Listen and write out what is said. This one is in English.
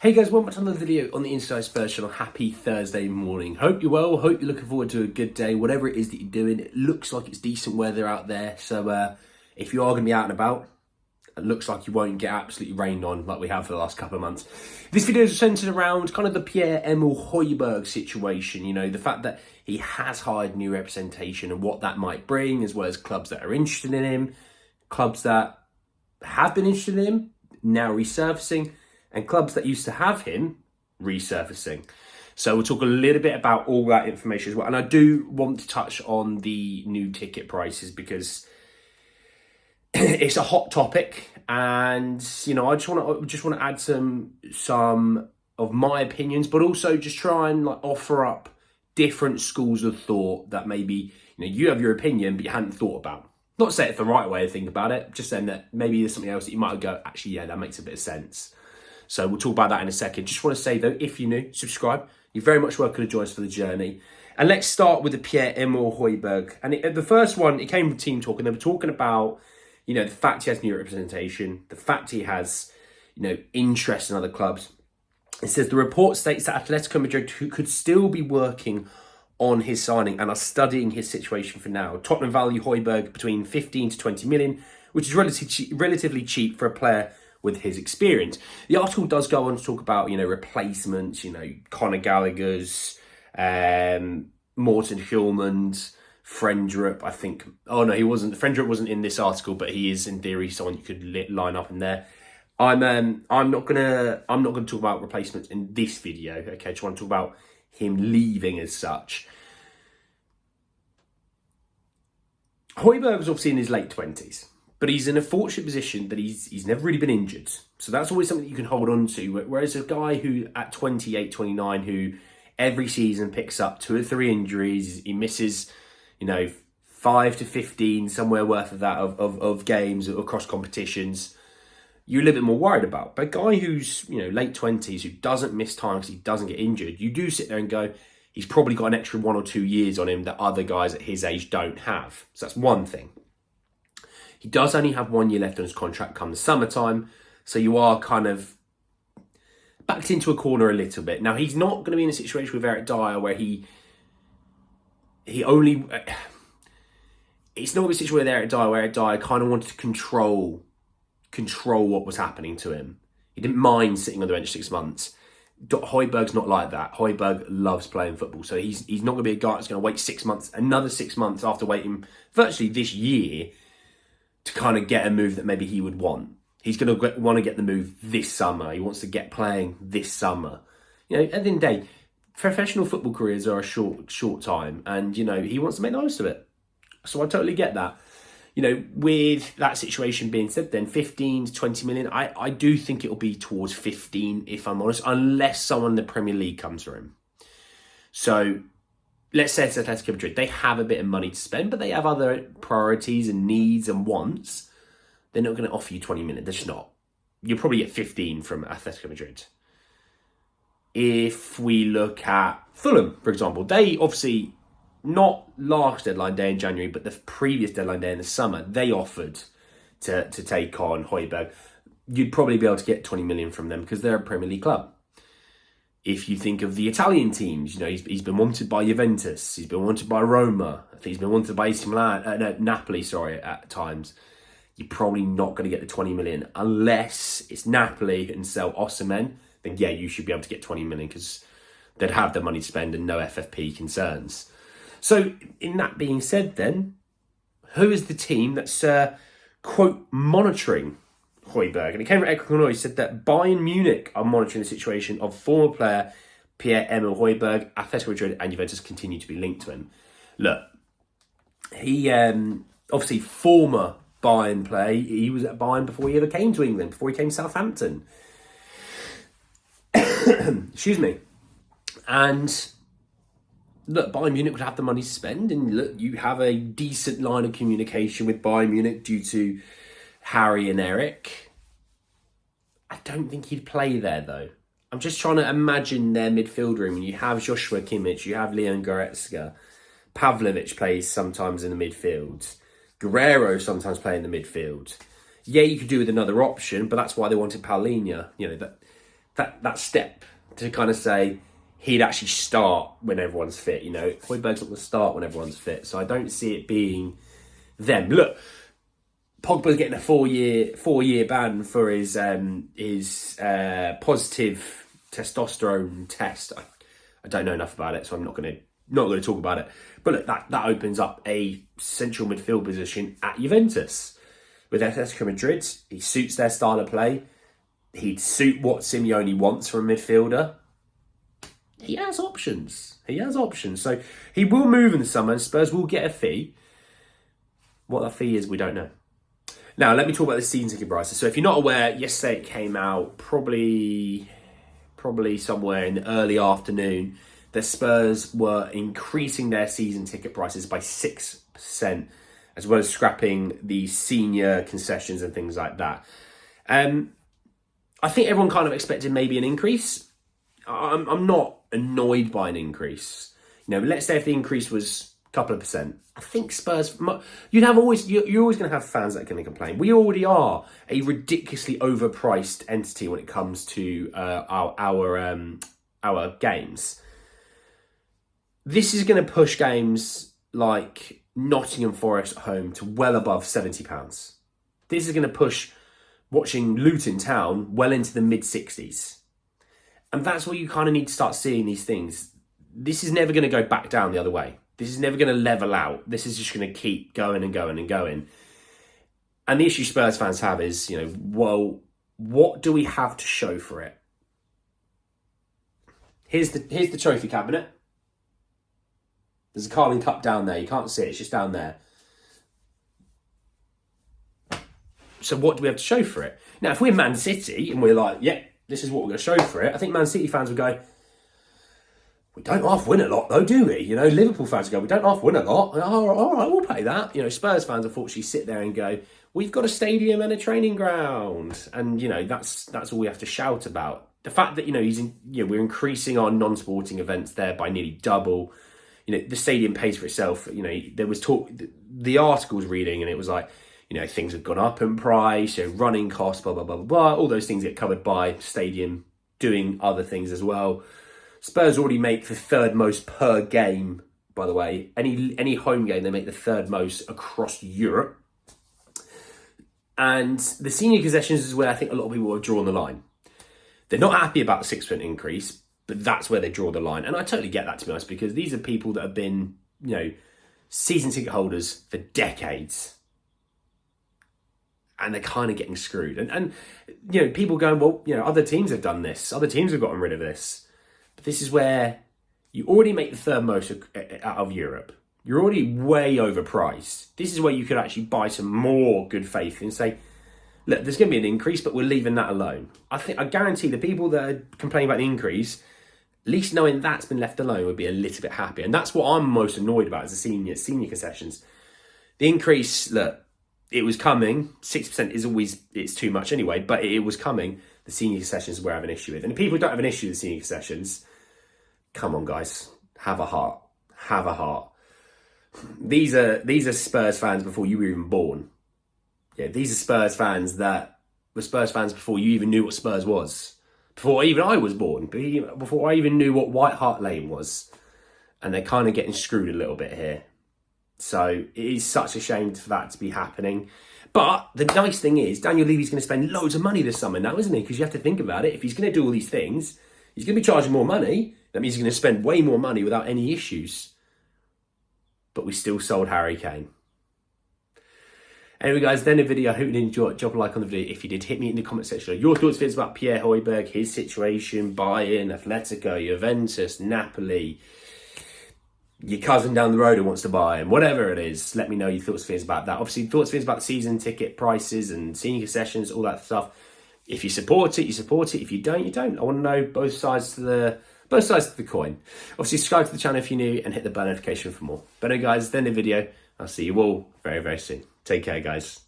Hey guys, welcome back to another video on the Inside Spurs channel. Happy Thursday morning. Hope you're well, hope you're looking forward to a good day, whatever it is that you're doing. It looks like it's decent weather out there, so if you are going to be out and about, it looks like you won't get absolutely rained on like we have for the last couple of months. This video is centred around kind of the Pierre Emile-Højbjerg situation, you know, the fact that he has hired new representation and what that might bring, as well as clubs that are interested in him, clubs that have been interested in him, now resurfacing, and clubs that used to have him resurfacing. So we'll talk a little bit about all that information as well. And I do want to touch on the new ticket prices because it's a hot topic. And, you know, I just want to add some of my opinions, but also just try and offer up different schools of thought that maybe, you know, you have your opinion, but you hadn't thought about. Not to say it's the right way to think about it, just saying that maybe there's something else that you might go, actually, yeah, that makes a bit of sense. So we'll talk about that in a second. Just want to say, though, if you're new, subscribe. You're very much welcome to join us for the journey. And let's start with the Pierre Emile-Højbjerg. And the first one, it came from Team Talk, and they were talking about, you know, the fact he has new representation, the fact he has, you know, interest in other clubs. It says the report states that Atletico Madrid could still be working on his signing and are studying his situation for now. Tottenham value Højbjerg between 15 to 20 million, which is relatively cheap for a player with his experience. The article does go on to talk about, you know, replacements, you know, Conor Gallagher's, Morten Hjulmand's, Frendrup, I think. Oh no, he wasn't. Frendrup wasn't in this article, but he is in theory someone you could line up in there. I'm not gonna talk about replacements in this video. Okay, I just want to talk about him leaving as such. Højbjerg was obviously in his late 20s. But he's in a fortunate position that he's never really been injured. So that's always something that you can hold on to. Whereas a guy who at 28, 29, who every season picks up 2 or 3 injuries, he misses, you know, 5 to 15, somewhere worth of that of games across competitions, you're a little bit more worried about. But a guy who's, you know, late 20s, who doesn't miss time because he doesn't get injured, you do sit there and go, he's probably got an extra 1 or 2 years on him that other guys at his age don't have. So that's one thing. He does only have 1 year left on his contract come the summertime, so you are kind of backed into a corner a little bit. Now, he's not going to be in a situation with Eric Dyer where he only... It's not a situation with Eric Dyer where Eric Dyer kind of wanted to control what was happening to him. He didn't mind sitting on the bench 6 months. Højbjerg's not like that. Højbjerg loves playing football, so he's not going to be a guy that's going to wait 6 months, another 6 months after waiting virtually this year to kind of get a move that maybe he would want. He's going to want to get the move this summer. He wants to get playing this summer. You know, at the end of the day, professional football careers are a short time, and, you know, he wants to make the most of it. So I totally get that. You know, with that situation being said, then 15 to 20 million, I do think it'll be towards 15, if I'm honest, unless someone in the Premier League comes for him. So let's say it's Atletico Madrid. They have a bit of money to spend, but they have other priorities and needs and wants. They're not going to offer you 20 million. They're just not. You'll probably get 15 from Atletico Madrid. If we look at Fulham, for example, they obviously, not last deadline day in January, but the previous deadline day in the summer, they offered to take on Højbjerg. You'd probably be able to get 20 million from them because they're a Premier League club. If you think of the Italian teams, you know, he's been wanted by Juventus, he's been wanted by Roma, I think he's been wanted by AC Milan, Napoli, at times. You're probably not going to get the 20 million unless it's Napoli and sell Osimhen. Then yeah, you should be able to get 20 million because they'd have the money to spend and no FFP concerns. So in that being said, then who is the team that's quote monitoring Højbjerg? And it came from Ecuador. He said that Bayern Munich are monitoring the situation of former player Pierre Emile-Højbjerg. Atletico Madrid and Juventus continue to be linked to him. Look, he obviously former Bayern player. He was at Bayern before he ever came to England, before he came to Southampton. Excuse me. And look, Bayern Munich would have the money to spend, and look, you have a decent line of communication with Bayern Munich due to Harry and Eric. I don't think he'd play there, though. I'm just trying to imagine their midfield room. When you have Joshua Kimmich, you have Leon Goretzka, Pavlovic plays sometimes in the midfield, Guerrero sometimes play in the midfield. Yeah, you could do with another option, but that's why they wanted Paulinho. You know, that that step to kind of say he'd actually start when everyone's fit. Højbjerg's not going to start when everyone's fit, so I don't see it being them. Look, Pogba's getting a four-year ban for his positive testosterone test. I don't know enough about it, so I'm not going to talk about it. But look, that opens up a central midfield position at Juventus with Atletico Madrid. He suits their style of play. He'd suit what Simeone wants from a midfielder. He has options. So he will move in the summer, and Spurs will get a fee. What that fee is, we don't know. Now, let me talk about the season ticket prices. So if you're not aware, yesterday it came out, probably somewhere in the early afternoon, that Spurs were increasing their season ticket prices by 6%, as well as scrapping the senior concessions and things like that. I think everyone kind of expected maybe an increase. I'm not annoyed by an increase. Let's say if the increase was couple of percent. I think Spurs, you're always going to have fans that are going to complain. We already are a ridiculously overpriced entity when it comes to our games. This is going to push games like Nottingham Forest at home to well above £70. This is going to push watching Luton Town well into the mid-60s. And that's where you kind of need to start seeing these things. This is never going to go back down the other way. This is never going to level out. This is just going to keep going and going and going. And the issue Spurs fans have is, well, what do we have to show for it? Here's the trophy cabinet. There's a Carling Cup down there. You can't see it. It's just down there. So what do we have to show for it? Now, if we're Man City and we're like, yeah, this is what we're going to show for it, I think Man City fans would go, we don't half win a lot though, do we? Liverpool fans go, we don't half win a lot. Oh, all right, we'll pay that. Spurs fans unfortunately sit there and go, we've got a stadium and a training ground. And, that's all we have to shout about. The fact that, we're increasing our non-sporting events there by nearly double. The stadium pays for itself. There was talk, the article was reading and it was like, things have gone up in price, running costs, blah, blah, blah, blah, blah. All those things get covered by stadium doing other things as well. Spurs already make the third most per game, by the way. Any home game, they make the third most across Europe. And the senior concessions is where I think a lot of people have drawn the line. They're not happy about the 6% increase, but that's where they draw the line. And I totally get that, to be honest, because these are people that have been, season ticket holders for decades. And they're kind of getting screwed. And people going, well, other teams have done this. Other teams have gotten rid of this. But this is where you already make the third most out of Europe. You're already way overpriced. This is where you could actually buy some more good faith and say, look, there's going to be an increase, but we're leaving that alone. I guarantee the people that are complaining about the increase, at least knowing that's been left alone, would be a little bit happy. And that's what I'm most annoyed about as the senior concessions. The increase, look, it was coming. 6% is always, it's too much anyway, but it was coming. The senior concessions were having an issue with. And the people who don't have an issue with the senior concessions, come on, guys, have a heart. Have a heart. These are Spurs fans before you were even born. Yeah, these are Spurs fans that were Spurs fans before you even knew what Spurs was. Before even I was born. Before I even knew what White Hart Lane was. And they're kind of getting screwed a little bit here. So it is such a shame for that to be happening. But the nice thing is, Daniel Levy's going to spend loads of money this summer now, isn't he? Because you have to think about it. If he's going to do all these things, he's going to be charging more money. That means he's going to spend way more money without any issues. But we still sold Harry Kane. Anyway, guys, then the video. I hope you enjoyed. Drop a like on the video. If you did, hit me in the comment section. Your thoughts, feelings about Pierre Højbjerg, his situation, Bayern, Atletico, Juventus, Napoli, your cousin down the road who wants to buy him, whatever it is. Let me know your thoughts, feelings about that. Obviously, thoughts, feelings about the season ticket prices and senior concessions, all that stuff. If you support it, you support it. If you don't, you don't. I want to know both sides of the coin. Obviously, subscribe to the channel if you're new and hit the bell notification for more. But anyway, guys, then the video. I'll see you all very, very soon. Take care, guys.